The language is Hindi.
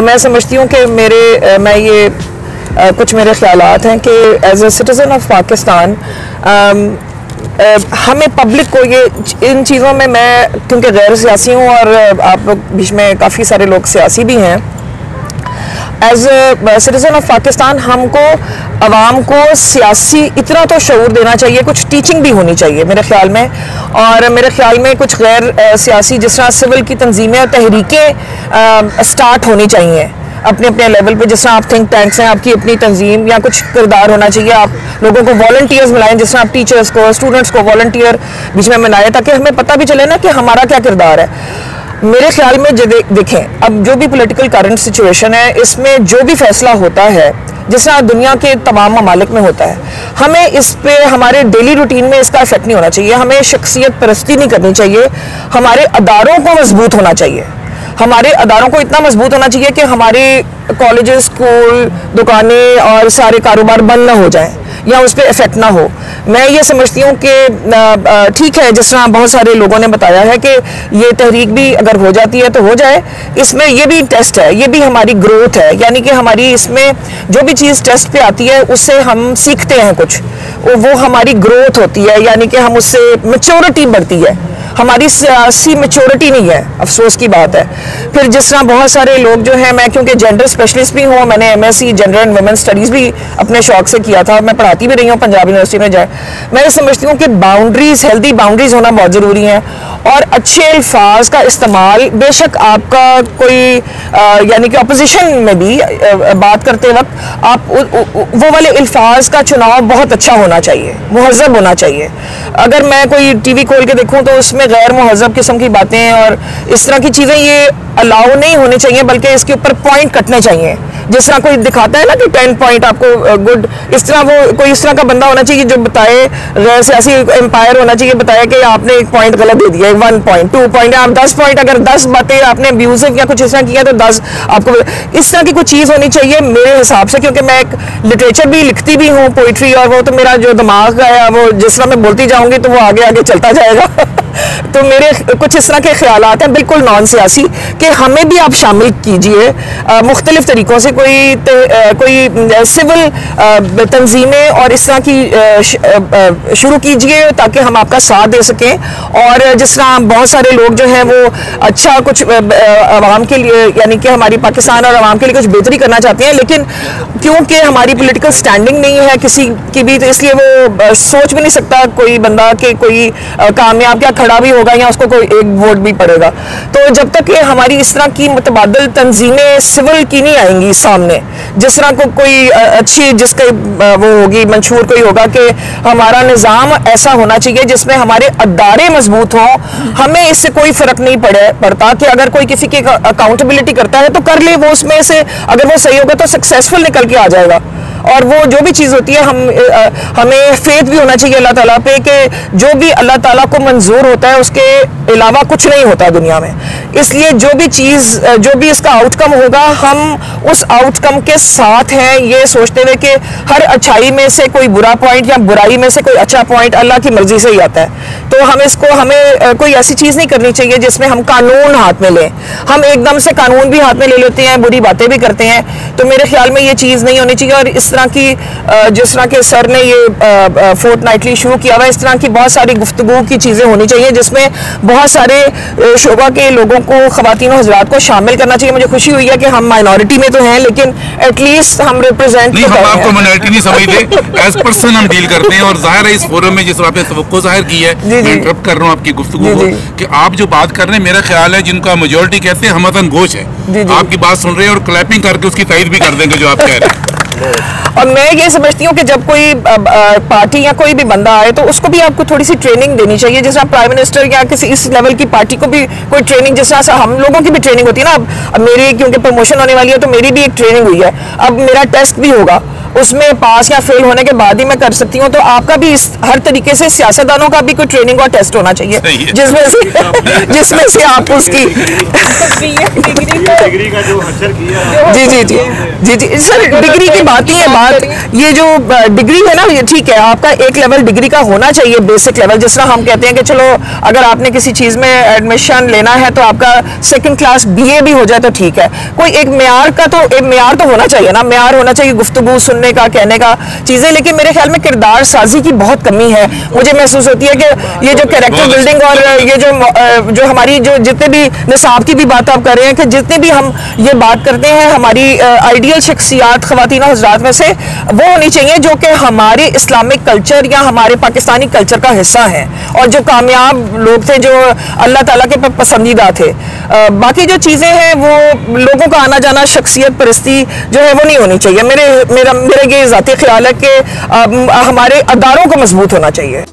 मैं समझती हूँ कि मैं ये कुछ मेरे ख्यालात हैं कि as a citizen of Pakistan हमें पब्लिक को ये इन चीज़ों में, मैं क्योंकि गैर सियासी हूँ और आप लोग बीच में काफ़ी सारे लोग सियासी भी हैं, as a citizen of Pakistan हमको अवाम को सियासी इतना तो शऊर देना चाहिए, कुछ टीचिंग भी होनी चाहिए मेरे ख्याल में। और मेरे ख्याल में कुछ गैर सियासी जिस तरह सिविल की तंजीमें और तहरीकें स्टार्ट होनी चाहिए अपने अपने लेवल पे। जिस तरह आप थिंक टैंक्स हैं, आपकी अपनी तंजीम या कुछ किरदार होना चाहिए। आप लोगों को वॉलंटियर्स मिलाएं, जिस तरह आप टीचर्स को, स्टूडेंट्स को वॉलंटियर बीच में मिलाएं, ताकि हमें पता भी चले ना कि हमारा क्या किरदार है। मेरे ख्याल में देखें, अब जो भी पॉलिटिकल करंट सिचुएशन है, इसमें जो भी फैसला होता है, जिस तरह दुनिया के तमाम ममालिक में होता है, हमें इस पे हमारे डेली रूटीन में इसका इफेक्ट नहीं होना चाहिए। हमें शख्सियत परस्ती नहीं करनी चाहिए। हमारे अदारों को मजबूत होना चाहिए। हमारे अदारों को इतना मजबूत होना चाहिए कि हमारे कॉलेजेस, स्कूल, दुकानें और सारे कारोबार बंद ना हो जाएं या उस पर इफेक्ट ना हो। मैं ये समझती हूँ कि ठीक है, जिस तरह बहुत सारे लोगों ने बताया है कि ये तहरीक भी अगर हो जाती है तो हो जाए। इसमें ये भी टेस्ट है, ये भी हमारी ग्रोथ है, यानी कि हमारी इसमें जो भी चीज़ टेस्ट पे आती है उससे हम सीखते हैं कुछ, वो हमारी ग्रोथ होती है, यानी कि हम उससे मैच्योरिटी बढ़ती है। हमारी सियासी मैच्योरिटी नहीं है, अफसोस की बात है। फिर जिस तरह बहुत सारे लोग जो हैं, मैं क्योंकि जेंडर स्पेशलिस्ट भी हूँ, मैंने MSc gender and women studies भी अपने शौक से किया था, मैं पढ़ाती भी रही हूँ पंजाब यूनिवर्सिटी में जाए। मैं ये समझती हूँ कि बाउंड्रीज, हेल्दी बाउंड्रीज होना बहुत ज़रूरी है। और अच्छे अल्फाज का इस्तेमाल, बेशक आपका कोई यानी कि अपोजिशन में भी बात करते वक्त आप वो वाले अल्फाज का चुनाव बहुत अच्छा होना चाहिए, मुहज़्ज़ब होना चाहिए। अगर मैं कोई TV खोल के देखूँ तो उसमें गैर मुहज़्ज़ब किस्म की बातें और इस तरह की चीज़ें ये अलाउ नहीं होनी चाहिए, बल्कि इसके ऊपर पॉइंट कटने चाहिए। जिस तरह कोई दिखाता है ना कि 10 पॉइंट आपको गुड, इस तरह वो कोई इस तरह का बंदा होना चाहिए जो बताए, गैर सियासी एम्पायर होना चाहिए, बताया कि आपने 1 पॉइंट गलत दे दिया, 1 पॉइंट, 2 पॉइंट, आप 10 पॉइंट, अगर 10 बातें आपने अब्यूजिव या कुछ इस तरह किया तो 10 आपको, इस तरह की कुछ चीज़ होनी चाहिए मेरे हिसाब से। क्योंकि मैं एक लिटरेचर भी लिखती भी हूँ, पोइट्री, और वो तो मेरा जो दिमाग है वो जिस तरह मैं बोलती जाऊँगी तो वो आगे आगे चलता जाएगा। तो मेरे कुछ इस तरह के ख्यालात हैं बिल्कुल नॉन सियासी, कि हमें भी आप शामिल कीजिए मुख्तलिफ तरीक़ों से। कोई सिविल तंजीमें और इस तरह की शुरू कीजिए ताकि हम आपका साथ दे सकें। और जिस तरह बहुत सारे लोग जो हैं वो अच्छा कुछ आवाम के लिए, यानी कि हमारी पाकिस्तान और आवाम के लिए कुछ बेहतरी करना चाहते हैं, लेकिन क्योंकि हमारी पॉलिटिकल स्टैंडिंग नहीं है किसी की भी, तो इसलिए वो सोच भी नहीं सकता कोई बंदा कि कोई कामयाब क्या खड़ा भी होगा या उसको कोई एक वोट भी पड़ेगा। तो जब तक ये हमारी इस तरह की मुतबादल तंजीमें सिविल की नहीं आएंगी सामने, जिस तरह को कोई अच्छी जिसका वो होगी, मंशूर कोई होगा कि हमारा निज़ाम ऐसा होना चाहिए जिसमें हमारे अदारे मजबूत हों, हमें इससे कोई फ़र्क नहीं पड़ता कि अगर कोई किसी की अकाउंटेबिलिटी करता है तो कर ले वो, उसमें से अगर वो सही होगा तो सक्सेसफुल निकल के आ जाएगा। और वो जो भी चीज़ होती है, हमें फेथ भी होना चाहिए अल्लाह ताला पे कि जो भी अल्लाह ताला को मंजूर होता है उसके अलावा कुछ नहीं होता दुनिया में। इसलिए जो भी चीज़, जो भी इसका आउटकम होगा, हम उस आउटकम के साथ हैं, ये सोचते हुए कि हर अच्छाई में से कोई बुरा पॉइंट या बुराई में से कोई अच्छा पॉइंट अल्लाह की मर्जी से ही आता है। तो हमें कोई ऐसी चीज़ नहीं करनी चाहिए जिसमें हम कानून हाथ में लें। हम एकदम से कानून भी हाथ में ले लेते हैं, बुरी बातें भी करते हैं। तो मेरे ख्याल में ये चीज़ नहीं होनी चाहिए। और इस तरह की जिस तरह के सर ने ये फोर्टनाइटली शुरू किया हुआ, इस तरह की बहुत सारी गुफ्तगू की चीज़ें होनी चाहिए जिसमें बहुत सारे शोबा के लोगों को, ख़वातीन और हज़रात को शामिल करना चाहिए। मुझे खुशी हुई है कि हम माइनॉरिटी में तो हैं, लेकिन एटलीस्ट हम रिप्रेजेंट नहीं, हम आपको माइनॉरिटी नहीं समझते, एज पर्सन हम डील करते हैं। और जाहिर है इस फोरम में जिस आपने तवक्को जाहिर की है, मैं इंटरप्ट कर रहा हूँ आपकी गुफ्तगू को, कि आप जो बात कर रहे हैं, मेरा ख्याल है जिनका मेजोरिटी कहते हैं हमतन गोश है, आपकी बात सुन रहे हैं और क्लैपिंग करके उसकी तारीफ भी कर देंगे जो आप कह रहे हैं। और मैं ये समझती हूँ कि जब कोई पार्टी या कोई भी बंदा आए तो उसको भी आपको थोड़ी सी ट्रेनिंग देनी चाहिए। जैसे प्राइम मिनिस्टर या किसी इस लेवल की पार्टी को भी कोई ट्रेनिंग, जिस तरह से हम लोगों की भी ट्रेनिंग होती है ना। अब मेरी क्योंकि प्रमोशन होने वाली है तो मेरी भी एक ट्रेनिंग हुई है, अब मेरा टेस्ट भी होगा उसमें पास या फेल होने के बाद ही मैं कर सकती हूँ, तो आपका भी हर तरीके से सियासतदानों का भी कोई ट्रेनिंग और टेस्ट होना चाहिए जिसमें से आप उसकी डिग्री का जो हासिल किया। जी जी जी जी जी सर, डिग्री की बात ही है। बात ये जो डिग्री है ना, ये ठीक है, आपका एक लेवल डिग्री का होना चाहिए, बेसिक लेवल। जिस तरह हम कहते हैं कि चलो अगर आपने किसी चीज़ में एडमिशन लेना है तो आपका सेकंड क्लास BA भी हो जाए तो ठीक है। कोई एक म्यार का तो एक म्यार तो होना चाहिए ना, म्यार होना चाहिए गुफ्तगू सुनने का, कहने का चीज़ें। लेकिन मेरे ख्याल में किरदार साजी की बहुत कमी है। मुझे महसूस होती है कि ये जो कैरेक्टर बिल्डिंग और ये जो हमारी जो जितने भी निसाब की भी बात आप कर रहे हैं कि जितने भी हम ये बात करते हैं हमारी आइडियल शख्सियात ख्वातीन हज़रात में से, वो होनी चाहिए जो कि हमारे इस्लामिक कल्चर या हमारे पाकिस्तानी कल्चर का हिस्सा है और जो कामयाब लोग थे, जो अल्लाह ताला के पसंदीदा थे। बाकी जो चीज़ें हैं वो लोगों का आना जाना, शख्सियत परस्ती जो है वो नहीं होनी चाहिए। मेरा ये ज़ाती ख्याल है कि हमारे अदारों को मजबूत होना चाहिए।